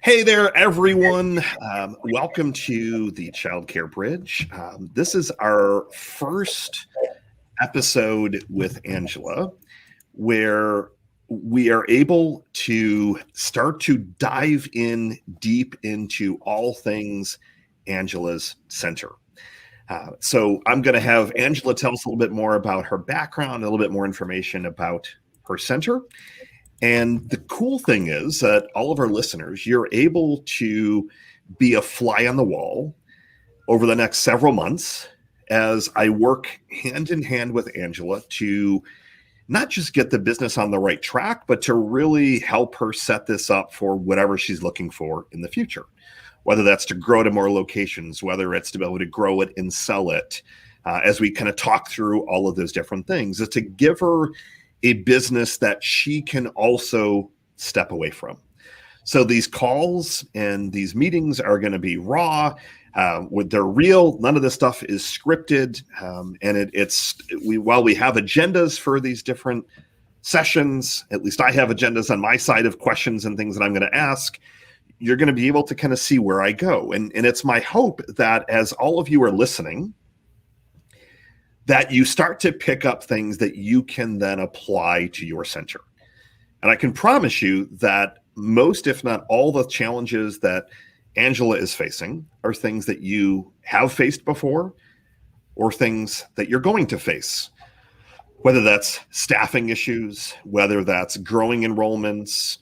Hey there, everyone. Welcome to the Child Care Bridge. This is our first episode with Angela, where we are able to start to dive in deep into all things Angela's center. So I'm going to have Angela tell us a little bit more about her background, a little bit more information about her center. And the cool thing is that all of our listeners, you're able to be a fly on the wall over the next several months as I work hand in hand with Angela to not just get the business on the right track, but to really help her set this up for whatever she's looking for in the future, whether that's to grow to more locations, whether it's to be able to grow it and sell it, as we kind of talk through all of those different things, is to give her a business that she can also step away from. So these calls and these meetings are going to be raw. They're real. None of this stuff is scripted. And while we have agendas for these different sessions, at least I have agendas on my side of questions and things that I'm going to ask, you're going to be able to kind of see where I go. And it's my hope that as all of you are listening, that you start to pick up things that you can then apply to your center. And I can promise you that most, if not all, the challenges that Angela is facing are things that you have faced before or things that you're going to face, whether that's staffing issues, whether that's growing enrollments,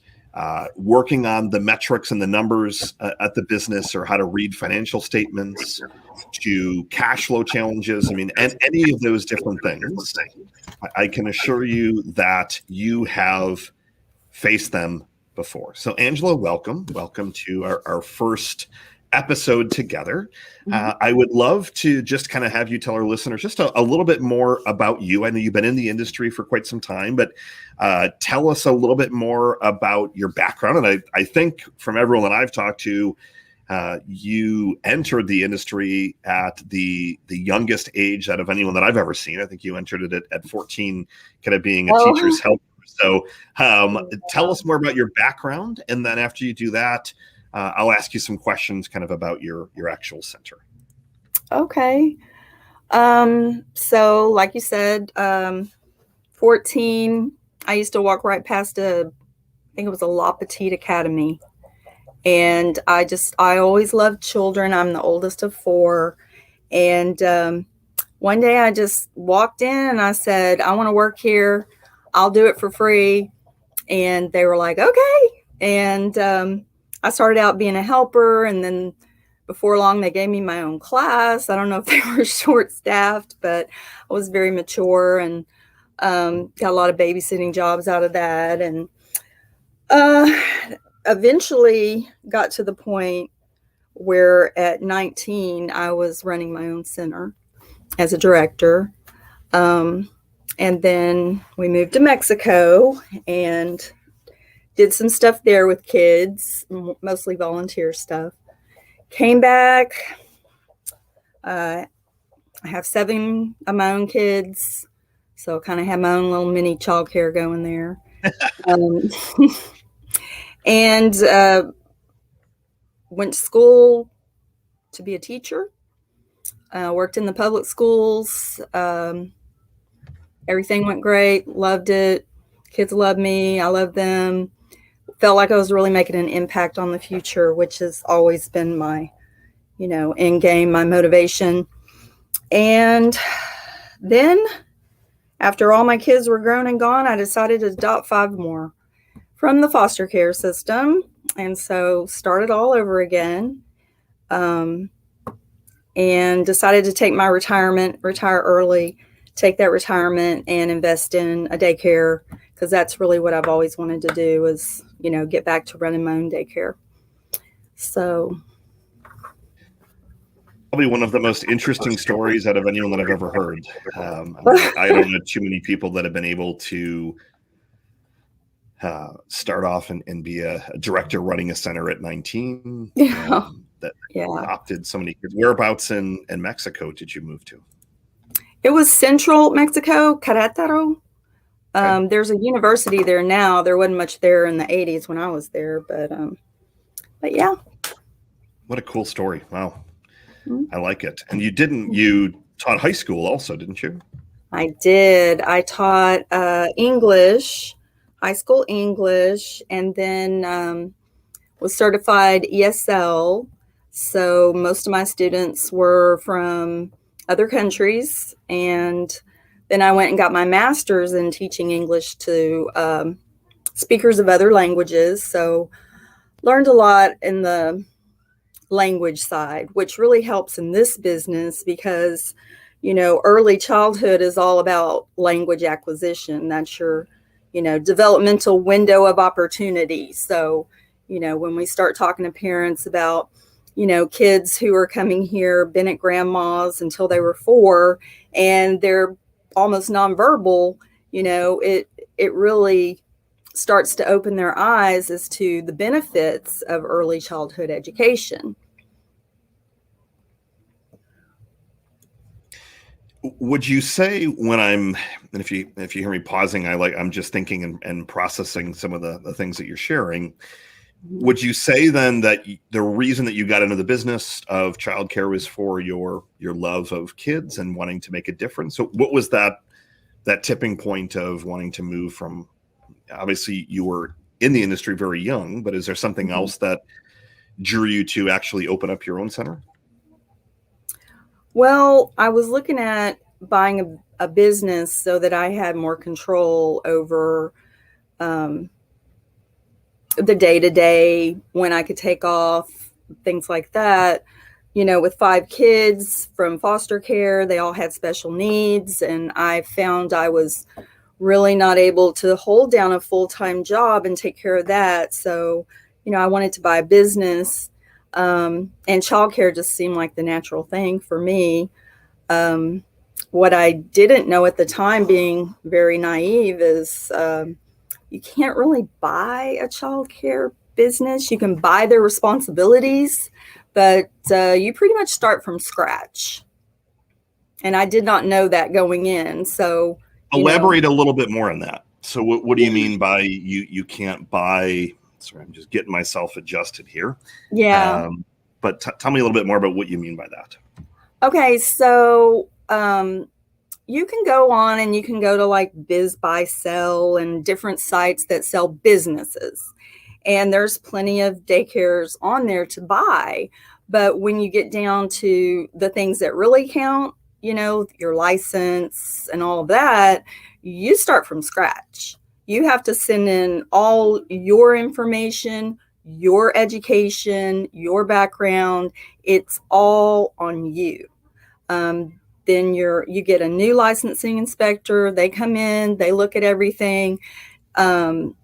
working on the metrics and the numbers at the business, or how to read financial statements, to cash flow challenges. I mean, and any of those different things, I can assure you that you have faced them before. So Angela, welcome to our first episode together. I would love to just kind of have you tell our listeners just a little bit more about you. I know you've been in the industry for quite some time, but tell us a little bit more about your background. And I think from everyone that I've talked to, you entered the industry at the youngest age out of anyone that I've ever seen. I think you entered it at 14, kind of being a teacher's helper. So tell us more about your background. And then after you do that, I'll ask you some questions kind of about your actual center. Okay. So like you said, 14, I used to walk right past I think it was a La Petite Academy. And I always loved children. I'm the oldest of 4. And one day I just walked in and I said, I want to work here. I'll do it for free. And they were like, okay. And I started out being a helper, and then before long, they gave me my own class. I don't know if they were short-staffed, but I was very mature and got a lot of babysitting jobs out of that. And eventually got to the point where at 19, I was running my own center as a director. And then we moved to Mexico and did some stuff there with kids, mostly volunteer stuff. Came back. I have 7 of my own kids, so kind of have my own little mini childcare going there. And went to school to be a teacher. Worked in the public schools. Everything went great. Loved it. Kids love me. I love them. Felt like I was really making an impact on the future, which has always been my, end game, my motivation. And then after all my kids were grown and gone, I decided to adopt 5 more from the foster care system. And so started all over again, and decided to take my retire early, take that retirement and invest in a daycare, because that's really what I've always wanted to do is, get back to running my own daycare. So probably one of the most interesting stories out of anyone that I've ever heard. I don't know too many people that have been able to start off and be a director running a center at 19. That adopted so many kids. Whereabouts in Mexico did you move to? It was central Mexico, Querétaro. There's a university there now. There wasn't much there in the 80s when I was there, but But yeah. What a cool story. Wow. Mhm. I like it. And you taught high school also, didn't you? I did. I taught English, high school English, and then was certified ESL. So most of my students were from other countries. And then I went and got my master's in teaching English to speakers of other languages. So learned a lot in the language side, which really helps in this business because, you know, early childhood is all about language acquisition. That's your, you know, developmental window of opportunity. So, you know, when we start talking to parents about, you know, kids who are coming here, been at grandma's until they were 4, and they're almost nonverbal, you know, it really starts to open their eyes as to the benefits of early childhood education. Would you say and if you hear me pausing, I'm just thinking and processing some of the things that you're sharing. Would you say then that the reason that you got into the business of childcare was for your love of kids and wanting to make a difference? So what was that tipping point of wanting to move from, obviously you were in the industry very young, but is there something else that drew you to actually open up your own center? Well, I was looking at buying a business so that I had more control over the day-to-day, when I could take off, things like that. You know, with 5 kids from foster care, they all had special needs, and I found I was really not able to hold down a full-time job and take care of that. So, you know, I wanted to buy a business, and childcare just seemed like the natural thing for me. What I didn't know at the time, being very naive, is you can't really buy a childcare business. You can buy their responsibilities, but you pretty much start from scratch. And I did not know that going in. So, elaborate a little bit more on that. So what do you mean by you can't buy? Sorry, I'm just getting myself adjusted here. Yeah. But tell me a little bit more about what you mean by that. Okay, so you can go on and you can go to like Biz Buy Sell and different sites that sell businesses. And there's plenty of daycares on there to buy. But when you get down to the things that really count, you know, your license and all of that, you start from scratch. You have to send in all your information, your education, your background. It's all on you. Then you get a new licensing inspector. They come in, they look at everything. And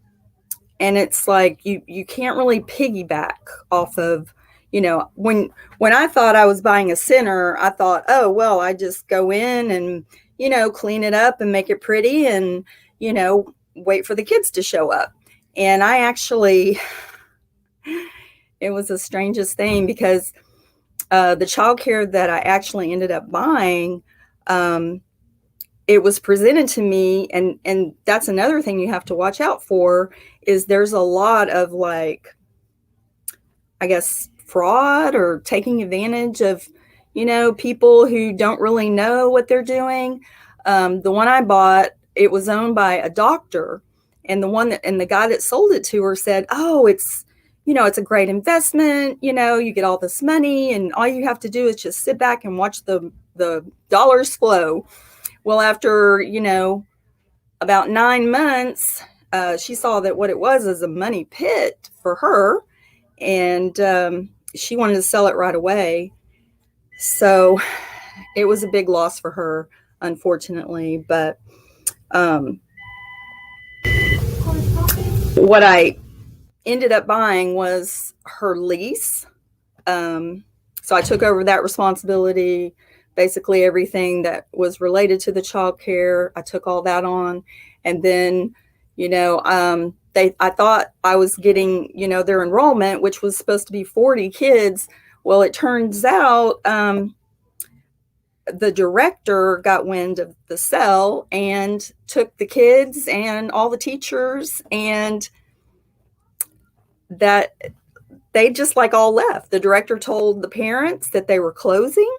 it's like you can't really piggyback off of, you know, when I thought I was buying a center, I thought, oh, well, I just go in and, you know, clean it up and make it pretty and, you know, wait for the kids to show up. And I actually, it was the strangest thing because the childcare that I actually ended up buying, it was presented to me, and that's another thing you have to watch out for, is there's a lot of, like, I guess, fraud or taking advantage of, you know, people who don't really know what they're doing. The one I bought, it was owned by a doctor, and the guy that sold it to her said, oh, it's, you know, it's a great investment. You know, you get all this money and all you have to do is just sit back and watch the dollars flow. Well, after, you know, about 9 months, she saw that what it was is a money pit for her, and she wanted to sell it right away. So it was a big loss for her, unfortunately. But what I ended up buying was her lease. So I took over that responsibility, basically everything that was related to the child care. I took all that on. And then, you know, I thought I was getting, you know, their enrollment, which was supposed to be 40 kids. Well, it turns out the director got wind of the sale and took the kids and all the teachers, and that they just like all left. The director told the parents that they were closing.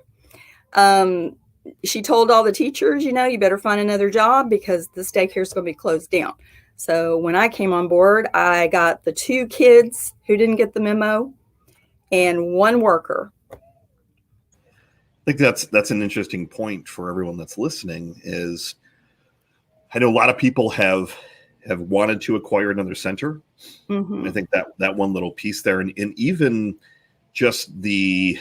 She told all the teachers, you know, you better find another job because this daycare is going to be closed down. So when I came on board, I got the 2 kids who didn't get the memo and 1 worker. I think that's an interesting point for everyone that's listening. Is I know a lot of people have wanted to acquire another center. Mm-hmm. I think that one little piece there, and even just the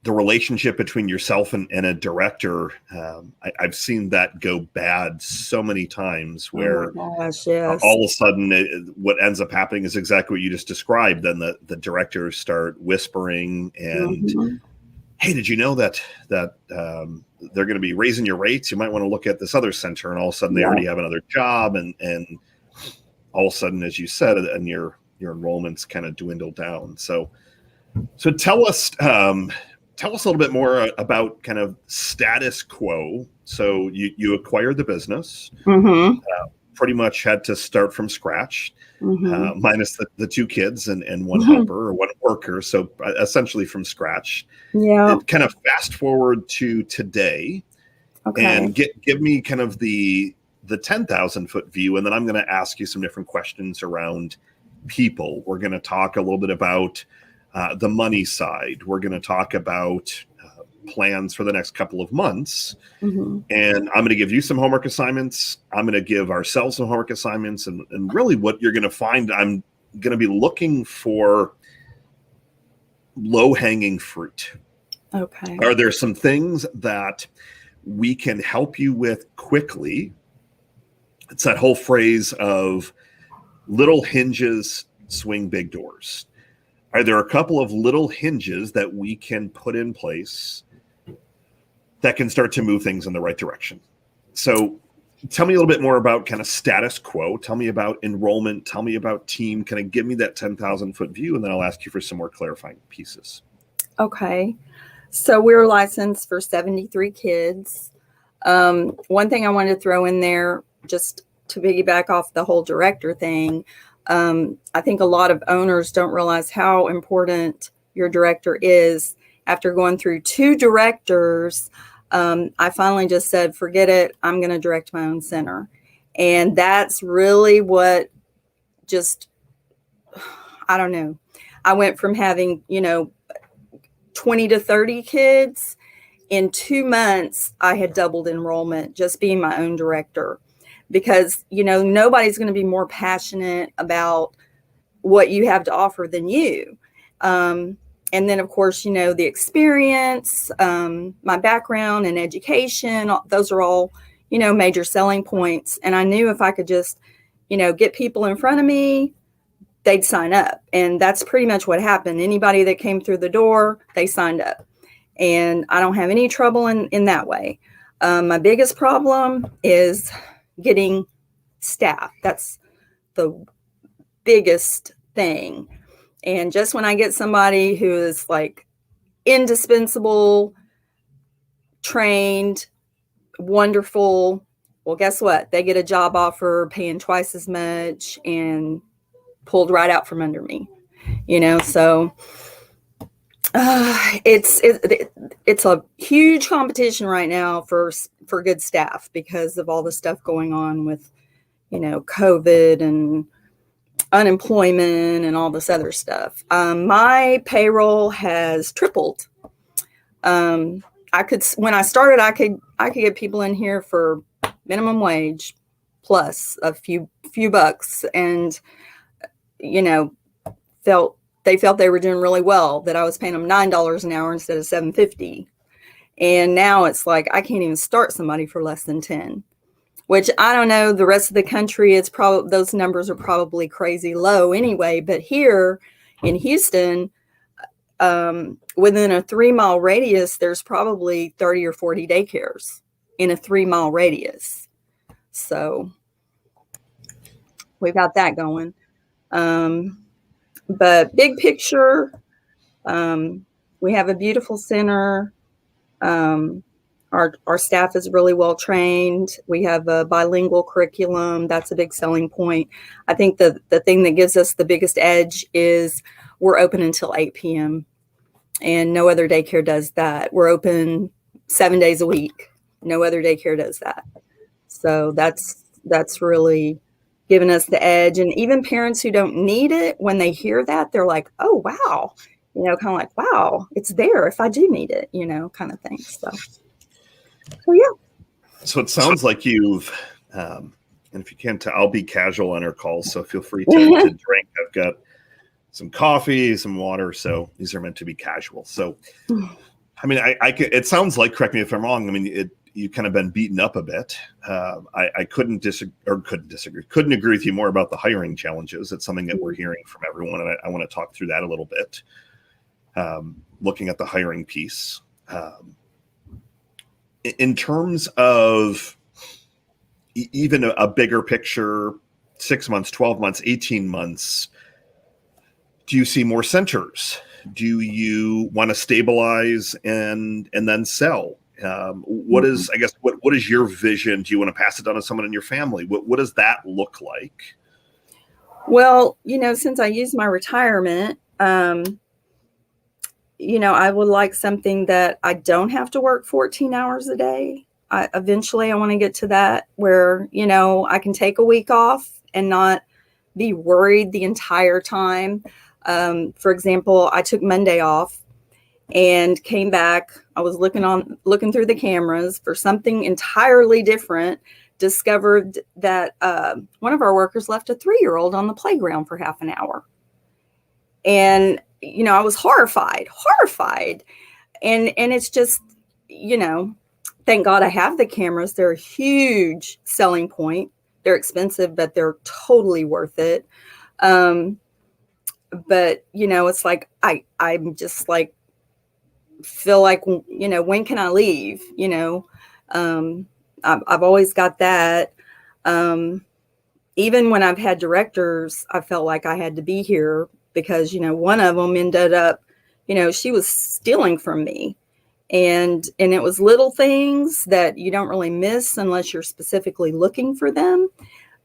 relationship between yourself and a director, I've seen that go bad so many times where gosh, yes. all of a sudden what ends up happening is exactly what you just described. Then the directors start whispering and, Mm-hmm. hey, did you know that they're going to be raising your rates? You might want to look at this other center. And all of a sudden they already have another job. And all of a sudden, as you said, and your enrollments kind of dwindle down. So tell us a little bit more about kind of status quo. So you acquired the business, Mm-hmm. Pretty much had to start from scratch, Mm-hmm. minus the 2 kids and 1 Mm-hmm. helper or 1 worker. So essentially from scratch. Yeah. And kind of fast forward to today, Okay. and give me kind of the 10,000-foot view, and then I'm going to ask you some different questions around people. We're going to talk a little bit about the money side. We're going to talk about plans for the next couple of months. Mm-hmm. And I'm going to give you some homework assignments. I'm going to give ourselves some homework assignments. And really what you're going to find, I'm going to be looking for low-hanging fruit. Okay. Are there some things that we can help you with quickly? It's that whole phrase of little hinges swing big doors. Are there a couple of little hinges that we can put in place that can start to move things in the right direction? So tell me a little bit more about kind of status quo. Tell me about enrollment. Tell me about team. Kind of give me that 10,000-foot view, and then I'll ask you for some more clarifying pieces. Okay. So we're licensed for 73 kids. One thing I wanted to throw in there, just to piggyback off the whole director thing, I think a lot of owners don't realize how important your director is. After going through 2 directors, I finally just said, forget it. I'm going to direct my own center. And that's really what I don't know. I went from having, 20 to 30 kids. In 2 months, I had doubled enrollment just being my own director, because, nobody's going to be more passionate about what you have to offer than you. And then, of course, the experience, my background and education, those are all, major selling points. And I knew if I could just, get people in front of me, they'd sign up. And that's pretty much what happened. Anybody that came through the door, they signed up. And I don't have any trouble in that way. My biggest problem is getting staff. That's the biggest thing. And just when I get somebody who is like indispensable, trained, wonderful, well, guess what? They get a job offer paying twice as much and pulled right out from under me, so it's a huge competition right now for good staff because of all the stuff going on with, COVID and unemployment and all this other stuff. My payroll has tripled. When I started, I could get people in here for minimum wage plus a few bucks, and they felt they were doing really well, that I was paying them $9 an hour instead of $7.50. And now it's like I can't even start somebody for less than 10, which I don't know. The rest of the country, it's probably, those numbers are probably crazy low anyway. But here in Houston, within a 3-mile radius, there's probably 30 or 40 daycares in a 3-mile radius. So we've got that going. But big picture, we have a beautiful center. Our staff is really well trained. We have a bilingual curriculum. That's a big selling point. I think the thing that gives us the biggest edge is we're open until 8 p.m. and no other daycare does that. We're open 7 days a week. No other daycare does that. So that's really given us the edge. And even parents who don't need it, when they hear that, they're like, oh, wow. Kind of like, wow, it's there if I do need it, kind of thing. So yeah. So it sounds like you've, and if you can't tell, I'll be casual on our calls, so feel free to drink. I've got some coffee, some water, so these are meant to be casual. So, I mean, it sounds like, correct me if I'm wrong, I mean, you've kind of been beaten up a bit. I couldn't agree with you more about the hiring challenges. It's something that we're hearing from everyone, and I want to talk through that a little bit. Looking at the hiring piece. In terms of even a bigger picture, 6 months, 12 months, 18 months, do you see more centers? Do you want to stabilize and then sell? What is your vision? Do you want to pass it on to someone in your family? What does that look like? Well, since I used my retirement, I would like something that I don't have to work 14 hours a day. Eventually I want to get to that where, I can take a week off and not be worried the entire time. For example, I took Monday off and came back. I was looking through the cameras for something entirely different, discovered that one of our workers left a 3-year-old on the playground for half an hour. And I was horrified. And it's just, thank God I have the cameras. They're a huge selling point. They're expensive, but they're totally worth it. But, it's like, I'm just like, feel like, when can I leave? I've always got that. Even when I've had directors, I felt like I had to be here because, one of them ended up, she was stealing from me. And it was little things that you don't really miss unless you're specifically looking for them.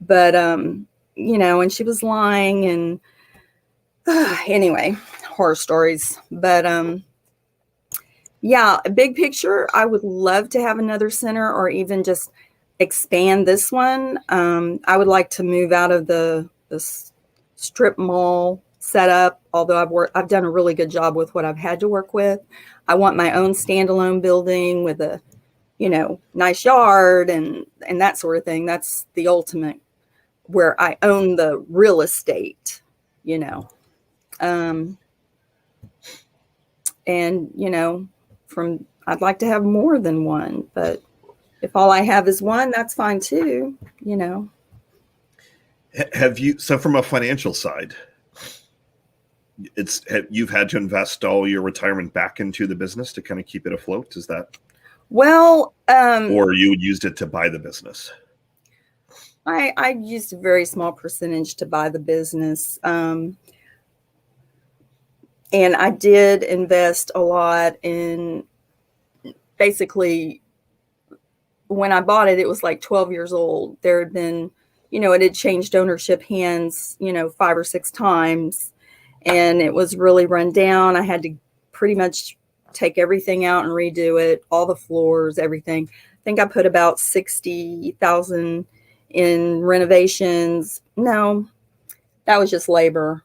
But, and she was lying and anyway, horror stories. But, yeah, a big picture, I would love to have another center or even just expand this one. I would like to move out of the strip mall setup, although I've done a really good job with what I've had to work with. I want my own standalone building with a, nice yard and that sort of thing. That's the ultimate, where I own the real estate, and, I'd like to have more than one, but if all I have is one, that's fine too, So from a financial side, you've had to invest all your retirement back into the business to kind of keep it afloat? Is that? Well, or you used it to buy the business? I used a very small percentage to buy the business. And I did invest a lot in, basically, when I bought it, it was like 12 years old. There had been, it had changed ownership hands, 5 or 6 times. And it was really run down. I had to pretty much take everything out and redo it, all the floors, everything. I think I put about $60,000 in renovations. No, that was just labor.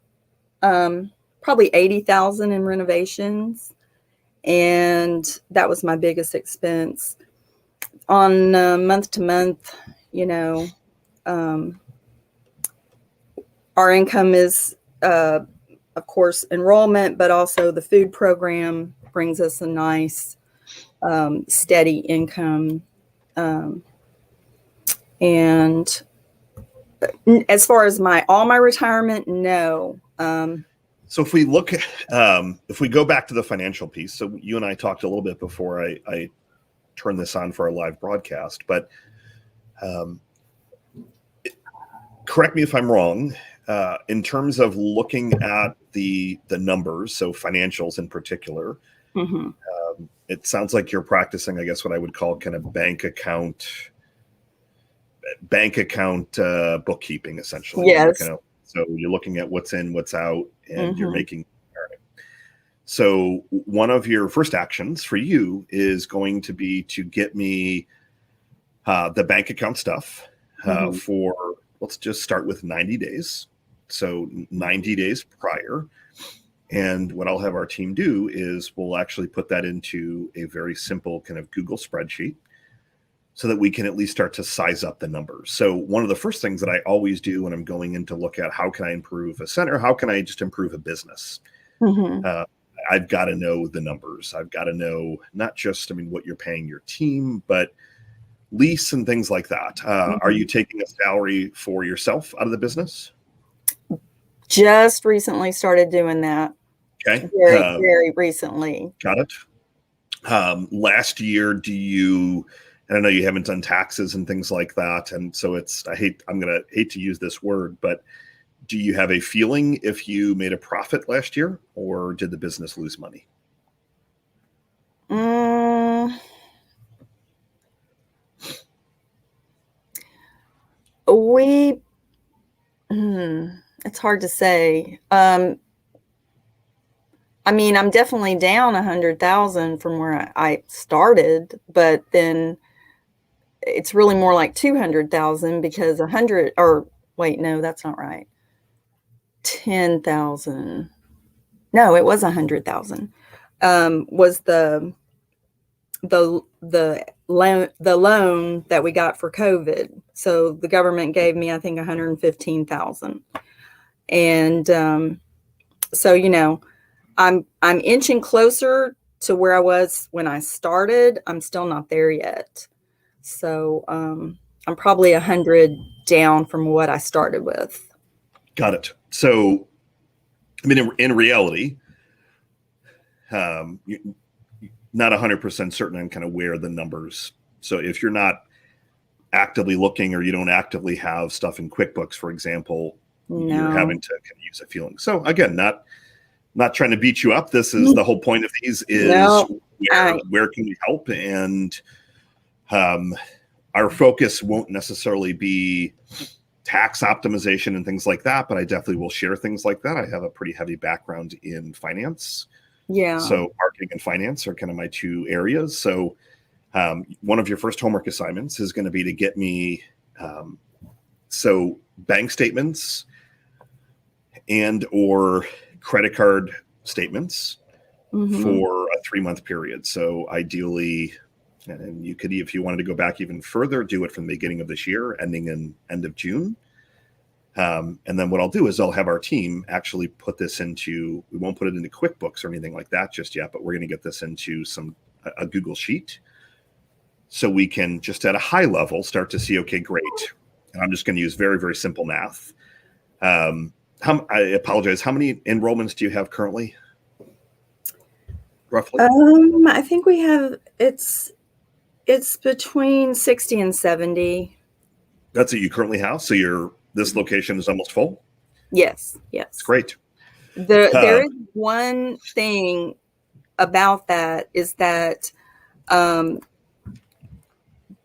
Probably $80,000 in renovations. And that was my biggest expense. On month to month, our income is, of course, enrollment, but also the food program brings us a nice, steady income. And as far as all my retirement, no. So if we if we go back to the financial piece, so you and I talked a little bit before I turned this on for our live broadcast, but correct me if I'm wrong, in terms of looking at the numbers, so financials in particular, Mm-hmm. It sounds like you're practicing, I guess, what I would call kind of bank account bookkeeping, essentially. Yes. So you're looking at what's in, what's out, and you're Mm-hmm. making. So one of your first actions for you is going to be to get me the bank account stuff Mm-hmm. for, let's just start with 90 days. So 90 days prior. And what I'll have our team do is we'll actually put that into a very simple kind of Google spreadsheet so that we can at least start to size up the numbers. So one of the first things that I always do when I'm going in to look at how can I improve a center, how can I just improve a business? Mm-hmm. I've got to know the numbers. I've got to know not just, what you're paying your team, but lease and things like that. Are you taking a salary for yourself out of the business? Just recently started doing that. Okay. Very recently. Got it. Last year, and I know you haven't done taxes and things like that. And so I'm going to hate to use this word, but do you have a feeling if you made a profit last year or did the business lose money? It's hard to say. I'm definitely down 100,000 from where I started, but then it's really more like 200,000 because 100, or wait, no, that's not right. 10,000. No, it was 100,000. Was the loan that we got for COVID. So the government gave me, I think, 115,000. And so, I'm inching closer to where I was when I started. I'm still not there yet. So I'm probably 100 down from what I started with. Got it. So, in reality, not 100% certain on kind of where the numbers. So if you're not actively looking or you don't actively have stuff in QuickBooks, for example, you're having to kind of use a feeling. So again, not trying to beat you up. This is the whole point of these is where can we help? And our focus won't necessarily be tax optimization and things like that, but I definitely will share things like that. I have a pretty heavy background in finance. Yeah. So marketing and finance are kind of my two areas. So one of your first homework assignments is going to be to get me bank statements and or credit card statements for a 3-month period. So ideally, and you could, if you wanted to go back even further, do it from the beginning of this year, ending in end of June. And then what I'll do is I'll have our team actually put this into, we won't put it into QuickBooks or anything like that just yet, but we're going to get this into a Google Sheet. So we can just at a high level start to see, okay, great. And I'm just going to use very, very simple math. I apologize. How many enrollments do you have currently? Roughly? I think we have, it's between 60 and 70. That's what you currently have. So this location is almost full? Yes. It's great. There is one thing about that is that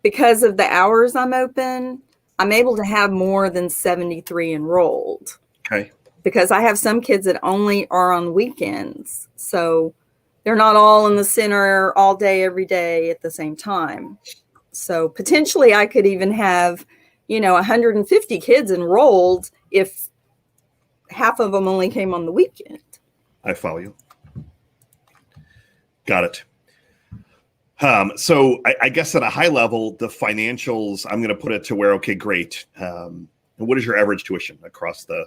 because of the hours I'm open, I'm able to have more than 73 enrolled. Okay. Because I have some kids that only are on weekends. So they're not all in the center all day, every day at the same time. So potentially I could even have, 150 kids enrolled if half of them only came on the weekend. I follow you. Got it. So I guess at a high level, the financials, I'm going to put it to where, okay, great. What is your average tuition across those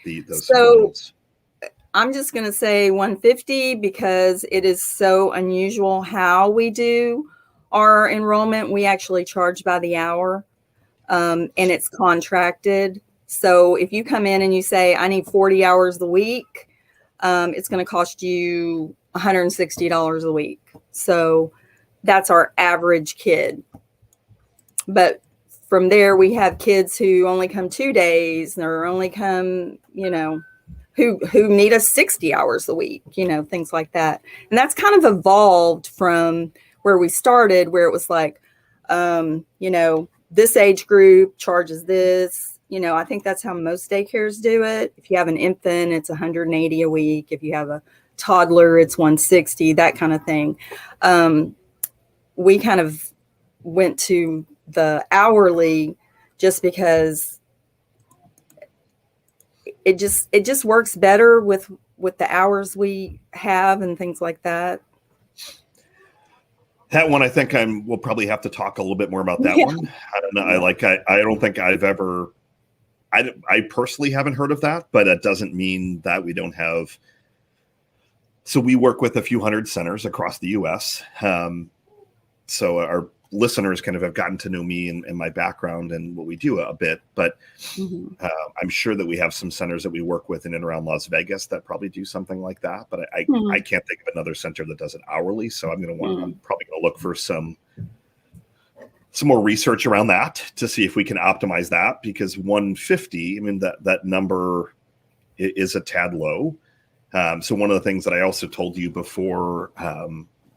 enrollments? I'm just going to say 150 because it is so unusual how we do our enrollment. We actually charge by the hour, and it's contracted. So if you come in and you say, I need 40 hours a week, it's going to cost you $160 a week. So that's our average kid. But from there, we have kids who only come 2 days or only come, who who need us 60 hours a week, things like that. And that's kind of evolved from where we started, where it was like, this age group charges this. I think that's how most daycares do it. If you have an infant, it's 180 a week. If you have a toddler, it's 160, that kind of thing. We kind of went to the hourly just because it just works better with the hours we have and things like that. That one, I think we'll probably have to talk a little bit more about that one. I don't know. I don't think I've ever, I personally haven't heard of that, but it doesn't mean that we don't have. So we work with a few hundred centers across the US. So our listeners kind of have gotten to know me and my background and what we do a bit, but I'm sure that we have some centers that we work with in and around Las Vegas that probably do something like that. But I can't think of another center that does it hourly. So I'm probably going to look for some more research around that to see if we can optimize that, because 150, I mean, that number is a tad low. So one of the things that I also told you before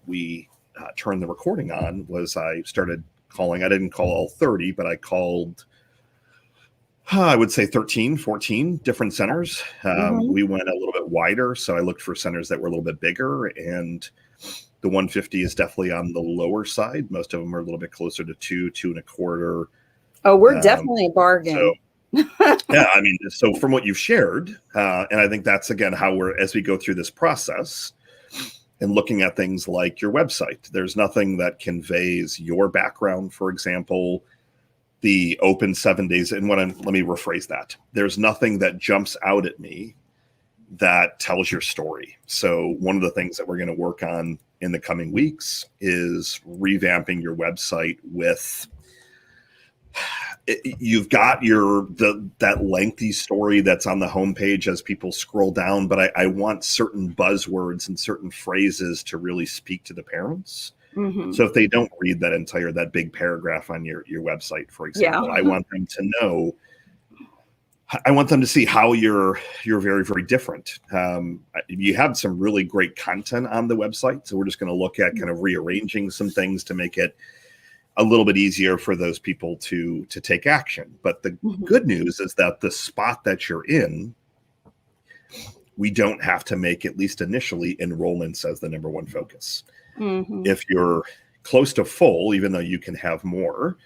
we turned the recording on was I started calling. I didn't call all 30, but I called, I would say 13, 14 different centers. We went a little bit wider. So I looked for centers that were a little bit bigger, and the 150 is definitely on the lower side. Most of them are a little bit closer to 2.25. Oh, we're definitely a bargain. So, yeah, I mean, so from what you've shared, and I think that's, again, how as we go through this process and looking at things like your website, there's nothing that conveys your background, for example, the open 7 days. And let me rephrase that. There's nothing that jumps out at me that tells your story. So one of the things that we're going to work on in the coming weeks is revamping your website with, you've got that lengthy story that's on the homepage as people scroll down, but I want certain buzzwords and certain phrases to really speak to the parents. So if they don't read that big paragraph on your website, for example, I want them to know. I want them to see how you're very, very different. You have some really great content on the website, so we're just going to look at kind of rearranging some things to make it a little bit easier for those people to take action. But the good news is that the spot that you're in, we don't have to make, at least initially, enrollments as the number one focus. If you're close to full, even though you can have more,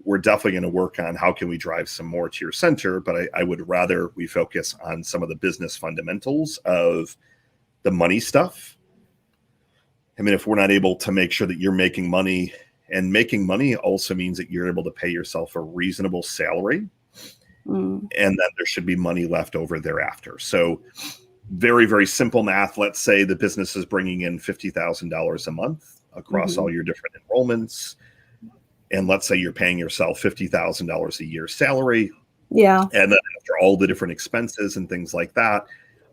we're definitely going to work on how can we drive some more to your center. But I would rather we focus on some of the business fundamentals of the money stuff. I mean, if we're not able to make sure that you're making money, and making money also means that you're able to pay yourself a reasonable salary, and then there should be money left over thereafter. So very, very simple math. Let's say the business is bringing in $50,000 a month across all your different enrollments. And let's say you're paying yourself $50,000 a year salary. Yeah. And then after all the different expenses and things like that,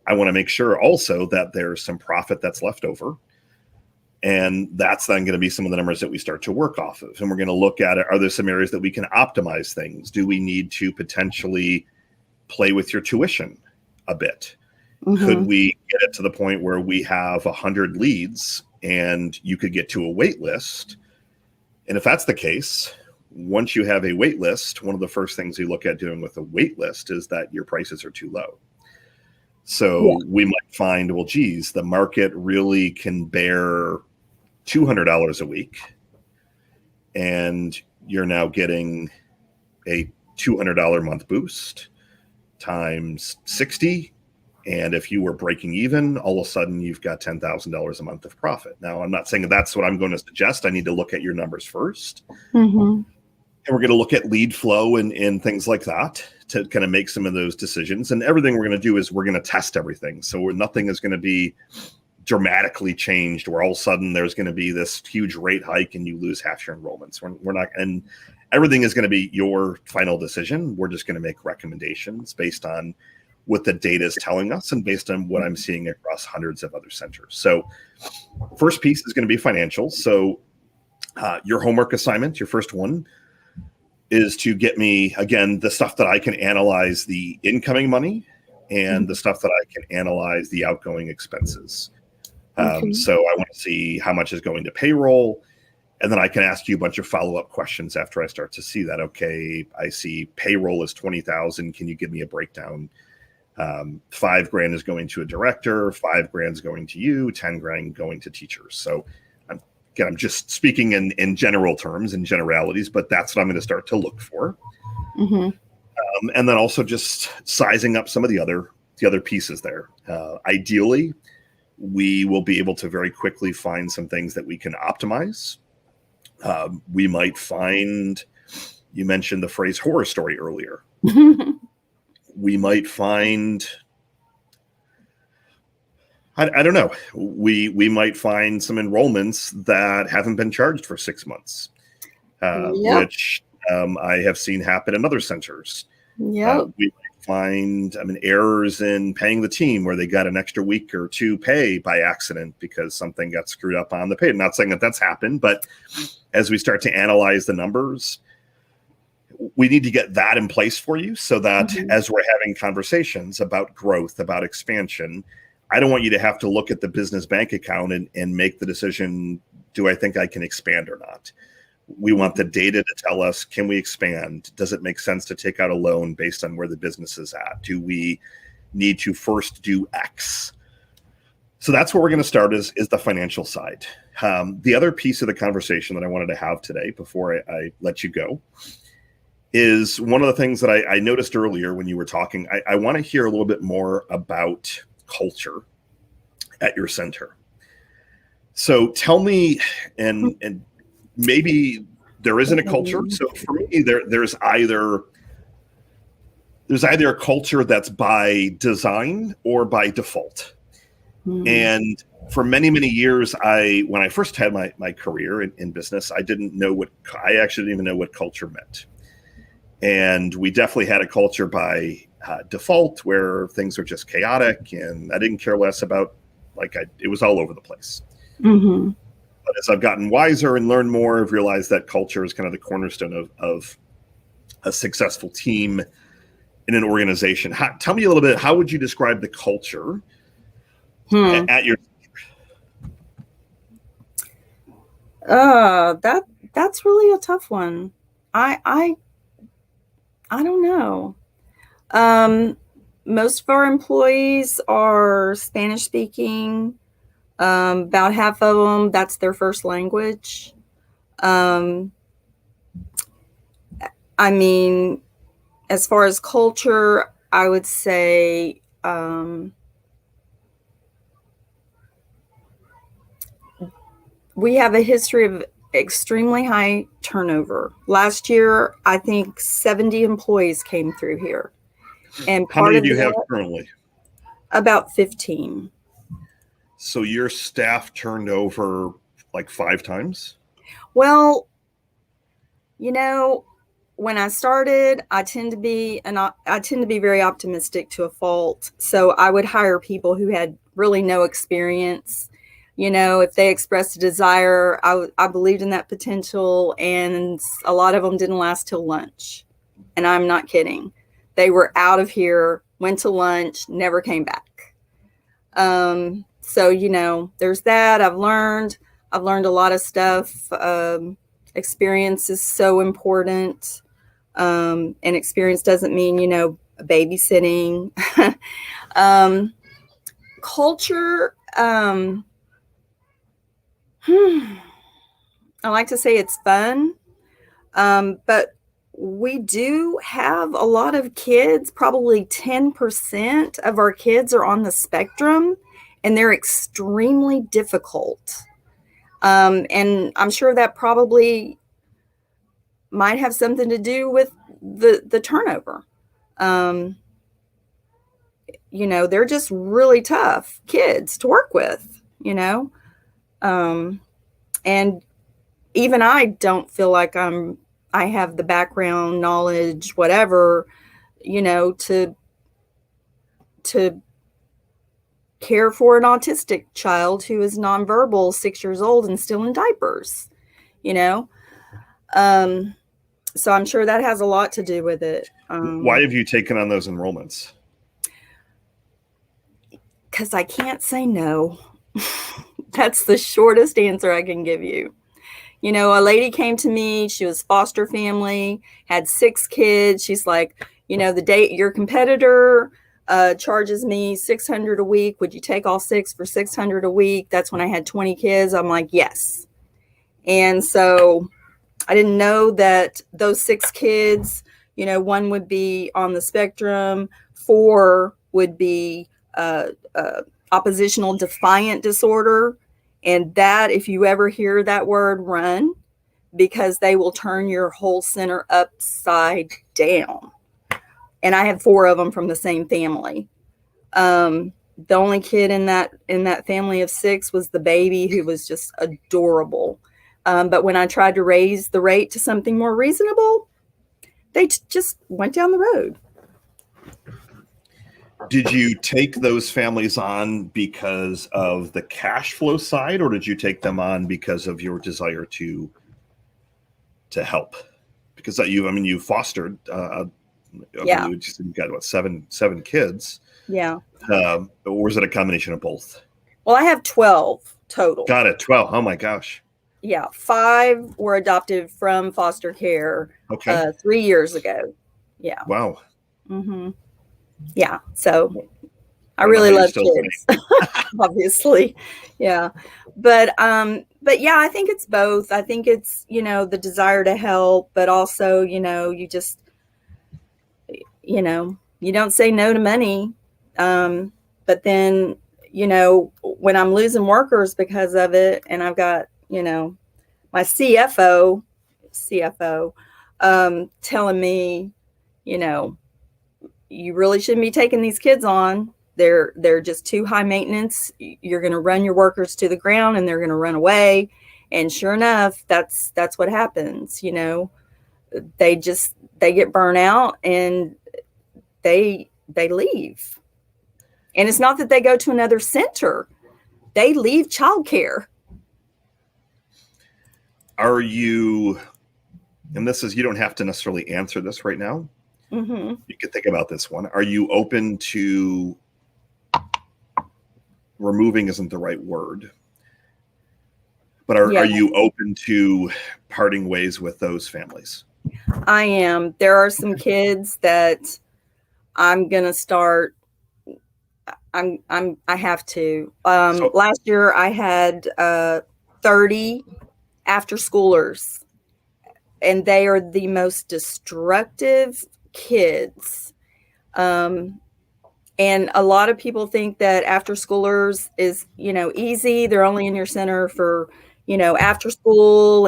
I want to make sure also that there's some profit that's left over. And that's then going to be some of the numbers that we start to work off of. And we're going to look at it. Are there some areas that we can optimize things? Do we need to potentially play with your tuition a bit? Could we get it to the point where we have 100 leads and you could get to a wait list? And if that's the case, once you have a wait list, one of the first things you look at doing with a wait list is that your prices are too low. So we might find, well, geez, the market really can bear $200 a week, and you're now getting a $200 a month boost times 60. And if you were breaking even, all of a sudden you've got $10,000 a month of profit. Now, I'm not saying that's what I'm going to suggest. I need to look at your numbers first. And we're going to look at lead flow and things like that to kind of make some of those decisions. And everything we're going to do is we're going to test everything. So nothing is going to be dramatically changed where all of a sudden there's going to be this huge rate hike and you lose half your enrollments. We're not, and everything is going to be your final decision. We're just going to make recommendations based on what the data is telling us and based on what I'm seeing across hundreds of other centers. So first piece is going to be financials. So your homework assignment, your first one, is to get me, again, the stuff that I can analyze the incoming money and the stuff that I can analyze the outgoing expenses. Okay. So I want to see how much is going to payroll. And then I can ask you a bunch of follow-up questions after I start to see that. Okay, I see payroll is 20,000. Can you give me a breakdown? $5,000 is going to a director, $5,000 is going to you, $10,000 going to teachers. So I'm just speaking in general terms, in generalities, but that's what I'm going to start to look for. Mm-hmm. And then also just sizing up some of the other pieces there. Ideally, we will be able to very quickly find some things that we can optimize. We might find, you mentioned the phrase horror story earlier. We might find, I don't know, we might find some enrollments that haven't been charged for 6 months, which I have seen happen in other centers. Yep. We might find, errors in paying the team where they got an extra week or two pay by accident because something got screwed up on the pay. I'm not saying that that's happened, but as we start to analyze the numbers, we need to get that in place for you so that as we're having conversations about growth, about expansion, I don't want you to have to look at the business bank account and make the decision, do I think I can expand or not? We want the data to tell us, can we expand? Does it make sense to take out a loan based on where the business is at? Do we need to first do X? So that's where we're going to start is the financial side. The other piece of the conversation that I wanted to have today before I let you go is one of the things that I noticed earlier when you were talking. I want to hear a little bit more about culture at your center. So tell me, and maybe there isn't a culture. So for me, there's either a culture that's by design or by default. And for many, many years, when I first had my career in business, I actually didn't even know what culture meant. And we definitely had a culture by default where things are just chaotic, and I didn't care less about, it was all over the place. Mm-hmm. But as I've gotten wiser and learned more, I've realized that culture is kind of the cornerstone of a successful team in an organization. Tell me a little bit, how would you describe the culture at your? That's really a tough one. I don't know. Most of our employees are Spanish speaking. About half of them, that's their first language. As far as culture, I would say we have a history of extremely high turnover. Last year, I think 70 employees came through here. And how many do you have currently? About 15. So your staff turned over 5 times? Well, when I started, I tend to be very optimistic to a fault. So I would hire people who had really no experience. If they expressed a desire, I believed in that potential, and a lot of them didn't last till lunch. And I'm not kidding. They were out of here, went to lunch, never came back. So, there's that. I've learned a lot of stuff. Experience is so important. And experience doesn't mean, babysitting. Culture, I like to say it's fun. But we do have a lot of kids, probably 10% of our kids are on the spectrum, and they're extremely difficult. And I'm sure that probably might have something to do with the turnover. They're just really tough kids to work with, and even I don't feel like I have the background knowledge, whatever, to care for an autistic child who is nonverbal, 6 years old and still in diapers, So I'm sure that has a lot to do with it. Why have you taken on those enrollments? Because I can't say no. That's the shortest answer I can give you. You know, a lady came to me, she was foster family, had 6 kids. She's like, you know, the day your competitor charges me $600 a week. Would you take all 6 for $600 a week? That's when I had 20 kids. I'm like, yes. And so I didn't know that those 6 kids, you know, 1 would be on the spectrum, 4 would be oppositional defiant disorder. And that, if you ever hear that word, run, because they will turn your whole center upside down. And I had 4 of them from the same family. The only kid in that family of 6 was the baby, who was just adorable. But when I tried to raise the rate to something more reasonable, they just went down the road. Did you take those families on because of the cash flow side, or did you take them on because of your desire to help? Because you fostered, Yeah. you got what, seven kids. Yeah. Or was it a combination of both? Well, I have 12 total. Got it. 12. Oh my gosh. Yeah. 5 were adopted from foster care. Okay. 3 years ago. Yeah. Wow. Mm-hmm. Yeah. So I really love kids, obviously. Yeah. But yeah, I think it's both. I think it's, you know, the desire to help, but also, you know, you just, you know, you don't say no to money. But then, you know, when I'm losing workers because of it, and I've got, you know, my CFO, telling me, you know, you really shouldn't be taking these kids on. They're just too high maintenance. You're going to run your workers to the ground and they're going to run away. And sure enough, that's what happens. You know, they get burnt out and they leave. And it's not that they go to another center. They leave childcare. Are you, and this is, you don't have to necessarily answer this right now. Mm-hmm. You could think about this one. Are you open to, removing isn't the right word, but are you open to parting ways with those families? I am. There are some kids that I'm going to start. I have to. Last year I had 30 after schoolers, and they are the most destructive kids. And a lot of people think that after schoolers is, you know, easy. They're only in your center for, you know, after school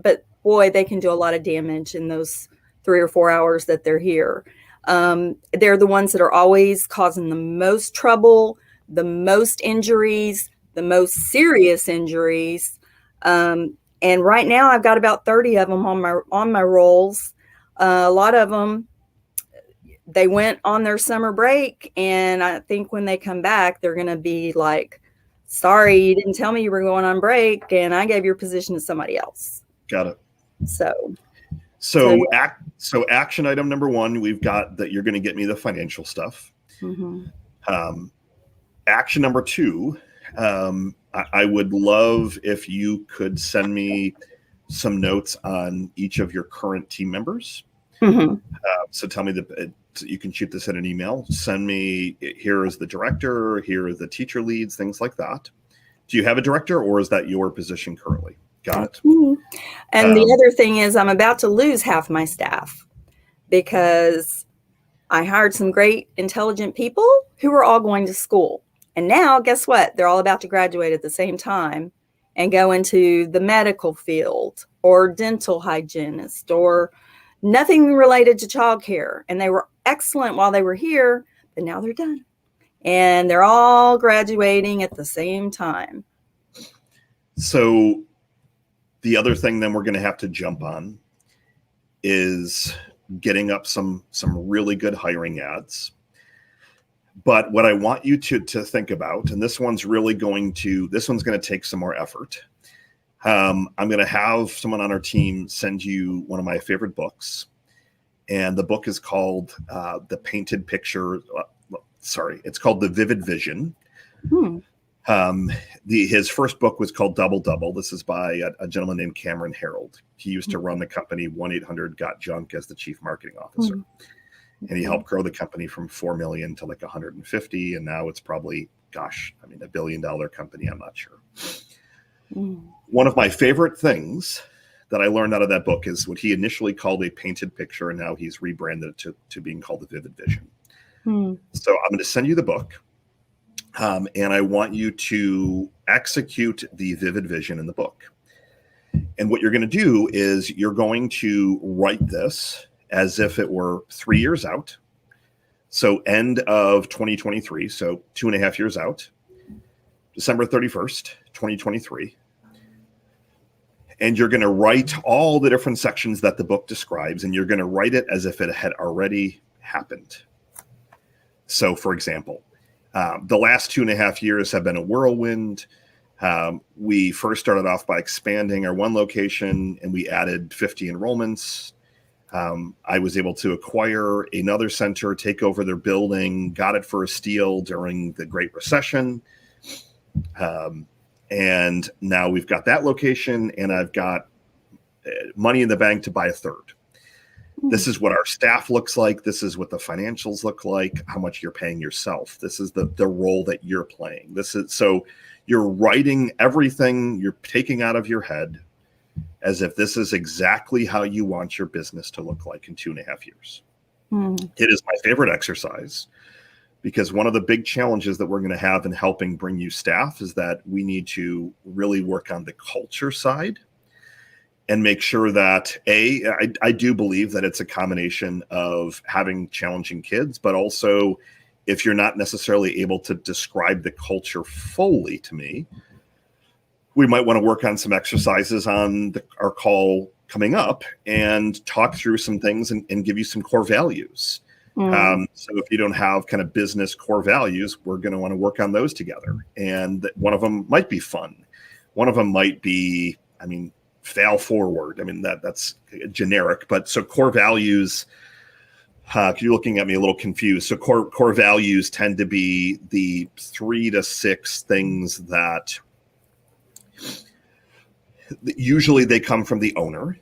but boy, they can do a lot of damage in those 3 or 4 hours that they're here. They're the ones that are always causing the most trouble, the most injuries, the most serious injuries. And right now I've got about 30 of them on my rolls. A lot of them, they went on their summer break, and I think when they come back, they're going to be like, sorry, you didn't tell me you were going on break, and I gave your position to somebody else. Got it. So action item number 1, we've got that you're going to get me the financial stuff. Mm-hmm. Action number 2, I would love if you could send me some notes on each of your current team members. Mm-hmm. So tell me you can shoot this in an email. Send me, here is the director, here are the teacher leads, things like that. Do you have a director, or is that your position currently? Got it. Mm-hmm. And the other thing is, I'm about to lose half my staff because I hired some great, intelligent people who are all going to school. And now, guess what? They're all about to graduate at the same time and go into the medical field or dental hygienist or nothing related to childcare. And they were excellent while they were here, but now they're done. And they're all graduating at the same time. So the other thing then we're going to have to jump on is getting up some really good hiring ads. But what I want you to think about, and this one's going to take some more effort. I'm going to have someone on our team send you one of my favorite books. And the book is called The Painted Picture. It's called The Vivid Vision. Hmm. His first book was called Double Double. This is by a gentleman named Cameron Harold. He used to run the company 1-800-GOT-JUNK as the chief marketing officer. And he helped grow the company from 4 million to like 150. And now it's probably, a $1 billion company. I'm not sure. One of my favorite things that I learned out of that book is what he initially called a painted picture. And now he's rebranded it to being called The Vivid Vision. So I'm going to send you the book. And I want you to execute the vivid vision in the book. And what you're going to do is you're going to write this as if it were 3 years out. So end of 2023. So 2.5 years out, December 31st, 2023. And you're going to write all the different sections that the book describes, and you're going to write it as if it had already happened. So, for example, the last 2.5 years have been a whirlwind. We first started off by expanding our one location, and we added 50 enrollments. I was able to acquire another center, take over their building, got it for a steal during the Great Recession. And now we've got that location, and I've got money in the bank to buy a third. This is what our staff looks like. This is what the financials look like, how much you're paying yourself. This is the role that you're playing. So you're writing everything you're taking out of your head as if this is exactly how you want your business to look like in 2.5 years. It is my favorite exercise because one of the big challenges that we're going to have in helping bring you staff is that we need to really work on the culture side and make sure that I do believe that it's a combination of having challenging kids, but also if you're not necessarily able to describe the culture fully to me, we might want to work on some exercises on our call coming up and talk through some things and give you some core values. So if you don't have kind of business core values, we're going to want to work on those together. And one of them might be fun. One of them might be, fail forward. That's generic, but so core values, you're looking at me a little confused. So core values tend to be the 3 to 6 things that usually they come from the owner.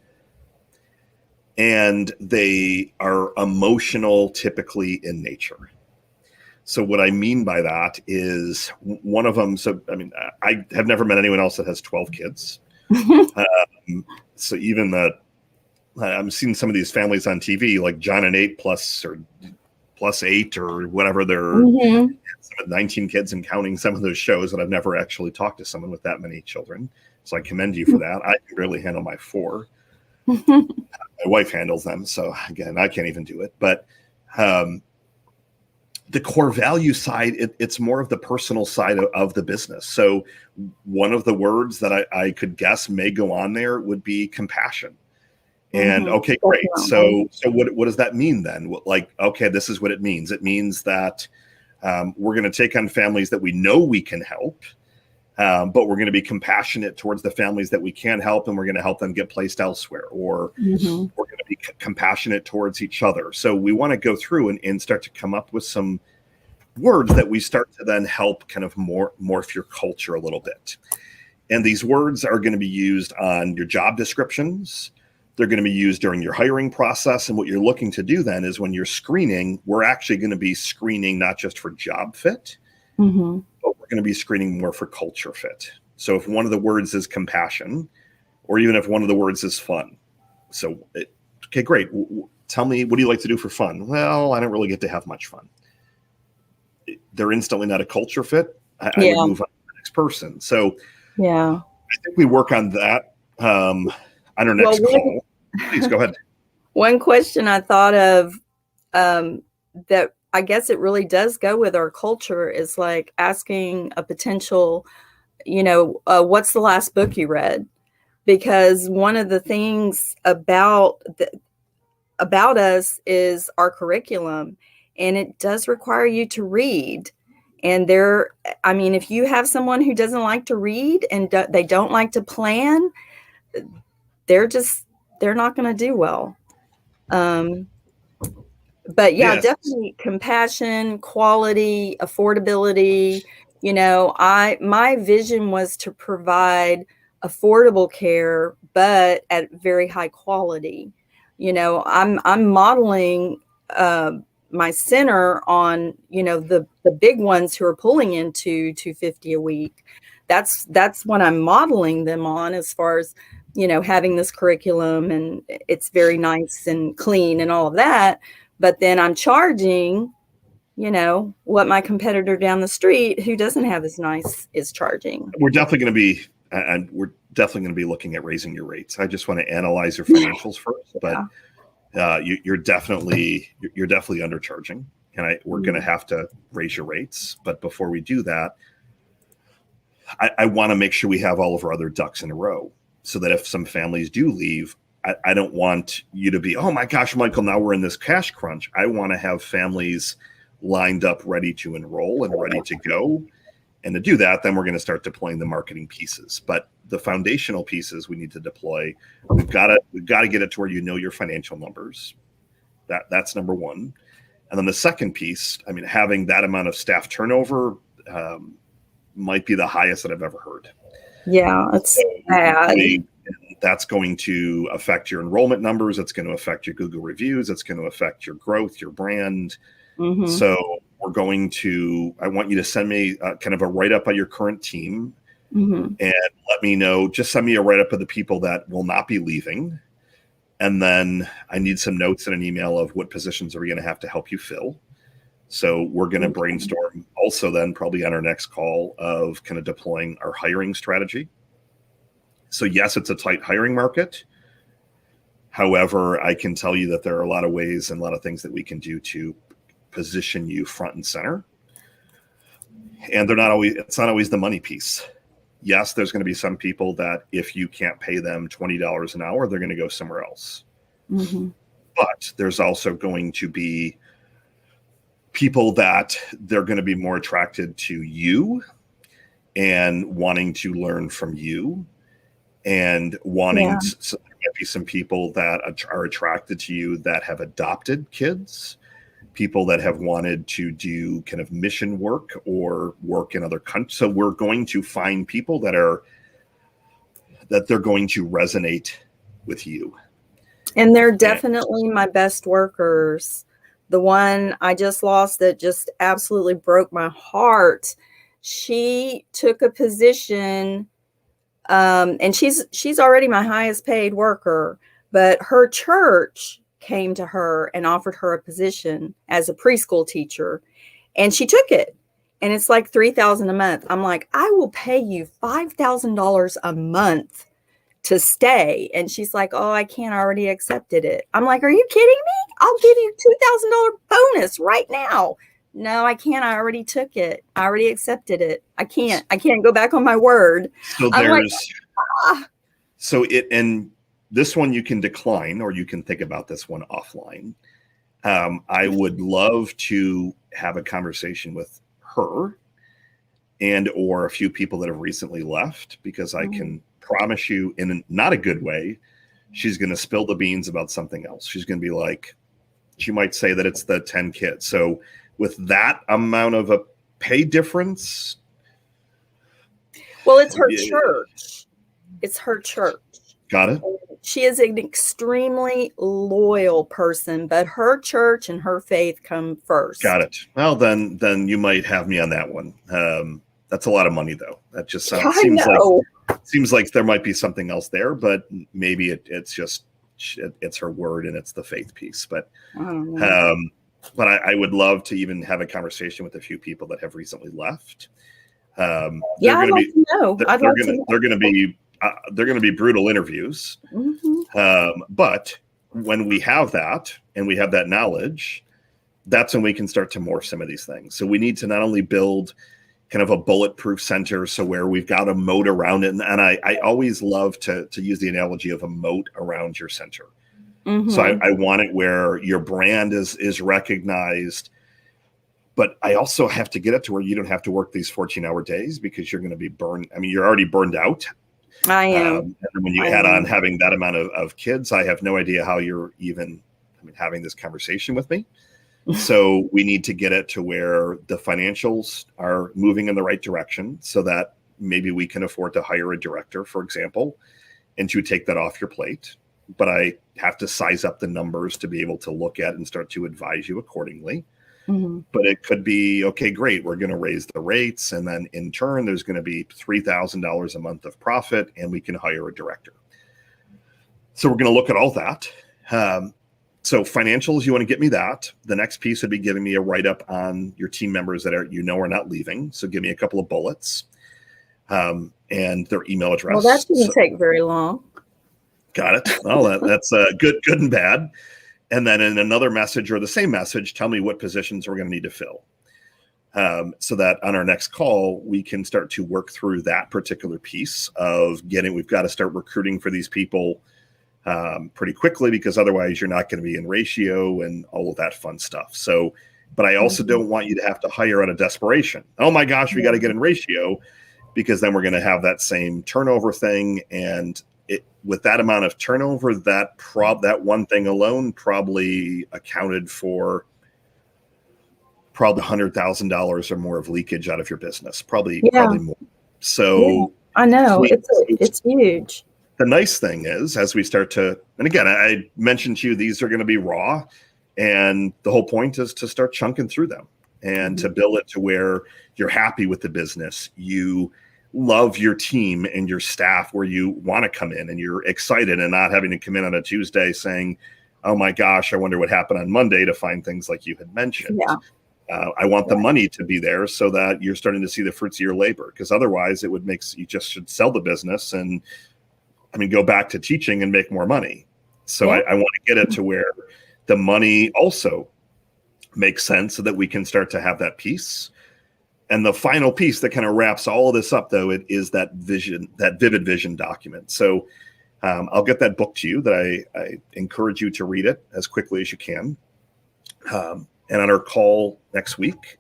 And they are emotional, typically in nature. So what I mean by that is one of them. So, I have never met anyone else that has 12 kids. So even I'm seeing some of these families on TV, like John and 8 plus 8 or whatever. They're 19 kids and counting, some of those shows, that I've never actually talked to someone with that many children. So I commend you for that. I can barely handle my 4. My wife handles them. So again, I can't even do it. But the core value side, it's more of the personal side of the business. So one of the words that I could guess may go on there would be compassion. And okay, great. So what does that mean then? Like, okay, this is what it means. It means that we're going to take on families that we know we can help. But we're going to be compassionate towards the families that we can help, and we're going to help them get placed elsewhere, or we're going to be compassionate towards each other. So we want to go through and start to come up with some words that we start to then help kind of morph your culture a little bit. And these words are going to be used on your job descriptions. They're going to be used during your hiring process. And what you're looking to do then is when you're screening, we're actually going to be screening not just for job fit, but we're going to be screening more for culture fit. So if one of the words is compassion, or even if one of the words is fun. So, okay, great. Tell me, what do you like to do for fun? Well, I don't really get to have much fun. They're instantly not a culture fit. I would move on to the next person. So I think we work on that on our next call. Please go ahead. One question I thought of that I guess it really does go with our culture is like asking a potential, what's the last book you read? Because one of the things about us is our curriculum, and it does require you to read. And if you have someone who doesn't like to read and they don't like to plan, they're not going to do well. But yeah, Yes. definitely compassion, quality, affordability. My vision was to provide affordable care, but at very high quality. I'm modeling uh, my center on the big ones who are pulling into 250 a week. That's what I'm modeling them on, as far as having this curriculum, and it's very nice and clean and all of that. But then I'm charging, what my competitor down the street who doesn't have as nice is charging. We're definitely going to be, and we're definitely going to be looking at raising your rates. I just want to analyze your financials first, but you're definitely undercharging, and we're going to have to raise your rates. But before we do that, I want to make sure we have all of our other ducks in a row, so that if some families do leave, I don't want you to be, oh my gosh, Michael, now we're in this cash crunch. I want to have families lined up, ready to enroll and ready to go. And to do that, then we're going to start deploying the marketing pieces. But the foundational pieces we need to deploy, we've got to get it to where your financial numbers. That's number one. And then the second piece, having that amount of staff turnover might be the highest that I've ever heard. Yeah, it's bad. That's going to affect your enrollment numbers. It's going to affect your Google reviews. It's going to affect your growth, your brand. Mm-hmm. So I want you to send me kind of a write-up of your current team, and let me know, just send me a write-up of the people that will not be leaving. And then I need some notes in an email of what positions are we going to have to help you fill. So we're going to brainstorm also then probably on our next call of kind of deploying our hiring strategy. So yes, it's a tight hiring market. However, I can tell you that there are a lot of ways and a lot of things that we can do to position you front and center. And it's not always the money piece. Yes, there's going to be some people that if you can't pay them $20 an hour, they're going to go somewhere else. Mm-hmm. But there's also going to be people that they're going to be more attracted to you and wanting to learn from you, and wanting so there might be some people that are attracted to you that have adopted kids, people that have wanted to do kind of mission work or work in other countries. So we're going to find people that they're going to resonate with you. And they're definitely my best workers. The one I just lost that just absolutely broke my heart, she took a position, and she's already my highest paid worker, but her church came to her and offered her a position as a preschool teacher, and she took it. And it's like $3,000 a month. I'm like, I will pay you $5,000 a month to stay. And she's like, oh, I can't, I already accepted it. I'm like, are you kidding me? I'll give you $2,000 bonus right now. No, I can't. I already took it. I already accepted it. I can't go back on my word. So and this one you can decline, or you can think about this one offline. I would love to have a conversation with her and or a few people that have recently left, because I can promise you, in not a good way, she's going to spill the beans about something else. She's going to be like, she might say that it's the 10 kids. So with that amount of a pay difference. Well, it's her church. It's her church. Got it. She is an extremely loyal person, but her church and her faith come first. Got it. Well, then you might have me on that one. That's a lot of money, though. That just seems like there might be something else there, but maybe it's just it's her word and it's the faith piece. But I would love to even have a conversation with a few people that have recently left. I'd like to know. They're going to be brutal interviews. Mm-hmm. But when we have that and we have that knowledge, that's when we can start to morph some of these things. So we need to not only build kind of a bulletproof center, so where we've got a moat around it. And I always love to use the analogy of a moat around your center. Mm-hmm. So I want it where your brand is recognized, but I also have to get it to where you don't have to work these 14-hour days, because you're going to be burned. I mean, you're already burned out. I am. And then when you add on having that amount of kids, I have no idea how you're even having this conversation with me. So we need to get it to where the financials are moving in the right direction so that maybe we can afford to hire a director, for example, and to take that off your plate. But I have to size up the numbers to be able to look at and start to advise you accordingly. Mm-hmm. But it could be, okay, great, we're going to raise the rates. And then in turn, there's going to be $3,000 a month of profit, and we can hire a director. So we're going to look at all that. So financials, you want to get me that. The next piece would be giving me a write-up on your team members that are not leaving. So give me a couple of bullets and their email address. Well, that shouldn't take very long. Got it. Well, that's good and bad. And then in another message or the same message, tell me what positions we're going to need to fill. So that on our next call, we can start to work through that particular piece of we've got to start recruiting for these people pretty quickly, because otherwise you're not going to be in ratio and all of that fun stuff. So, but I also don't want you to have to hire out of desperation. Oh my gosh, we got to get in ratio, because then we're going to have that same turnover thing. And with that amount of turnover, that one thing alone probably accounted for $100,000 or more of leakage out of your business, probably more. So I know it's huge. The nice thing is, as we start to, and again, I mentioned to you, these are going to be raw, and the whole point is to start chunking through them and to build it to where you're happy with the business. You love your team and your staff, where you want to come in and you're excited, and not having to come in on a Tuesday saying, oh my gosh, I wonder what happened on Monday, to find things like you had mentioned. Yeah. I want the money to be there so that you're starting to see the fruits of your labor, because otherwise it would you just should sell the business and go back to teaching and make more money. So I want to get it to where the money also makes sense, so that we can start to have that piece. And the final piece that kind of wraps all of this up, though, it is that vision, that vivid vision document. So I'll get that book to you. That I encourage you to read it as quickly as you can. And on our call next week,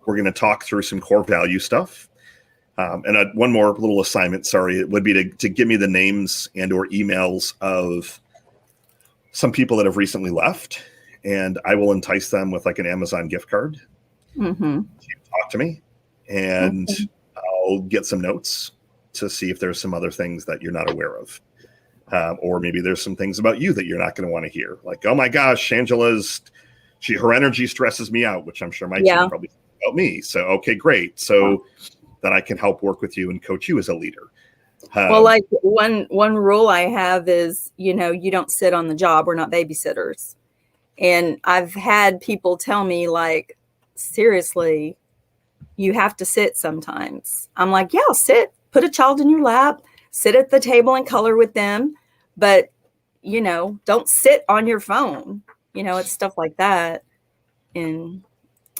we're going to talk through some core value stuff. And one more little assignment, sorry, it would be to give me the names and or emails of some people that have recently left, and I will entice them with like an Amazon gift card to talk to me, and I'll get some notes to see if there's some other things that you're not aware of. Or maybe there's some things about you that you're not going to want to hear. Like, oh my gosh, Angela's, her energy stresses me out, which I'm sure my team probably about me. So, okay, great. So that I can help work with you and coach you as a leader. Well, like one rule I have is, you don't sit on the job. We're not babysitters. And I've had people tell me, like, seriously, you have to sit sometimes. I'm like, yeah, sit, put a child in your lap, sit at the table and color with them. But, don't sit on your phone. It's stuff like that. And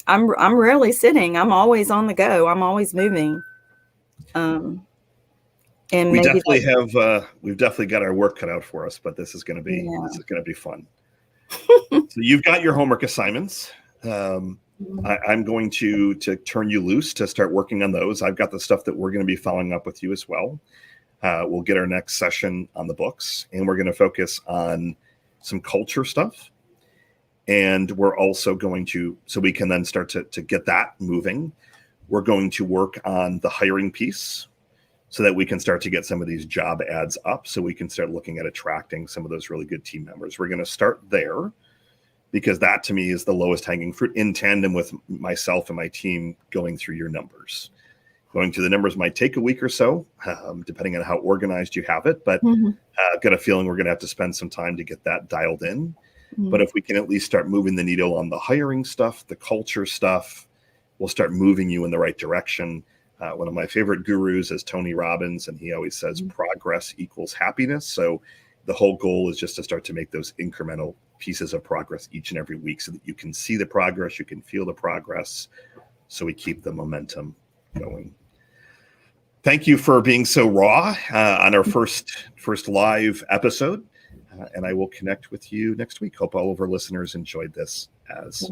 I'm rarely sitting. I'm always on the go. I'm always moving. And we've definitely got our work cut out for us, but this is going to be fun. So you've got your homework assignments. I'm going to turn you loose to start working on those. I've got the stuff that we're going to be following up with you as well. We'll get our next session on the books, and we're going to focus on some culture stuff. And we're also going to, so we can then start to get that moving. We're going to work on the hiring piece so that we can start to get some of these job ads up, so we can start looking at attracting some of those really good team members. We're going to start there, because that to me is the lowest hanging fruit, in tandem with myself and my team going through your numbers. Going through the numbers might take a week or so, depending on how organized you have it. But I've got a feeling we're going to have to spend some time to get that dialed in. But if we can at least start moving the needle on the hiring stuff, the culture stuff, we'll start moving you in the right direction. One of my favorite gurus is Tony Robbins, and he always says progress equals happiness. So the whole goal is just to start to make those incremental pieces of progress each and every week, so that you can see the progress, you can feel the progress, so we keep the momentum going. Thank you for being so raw on our first live episode. And I will connect with you next week. Hope all of our listeners enjoyed this as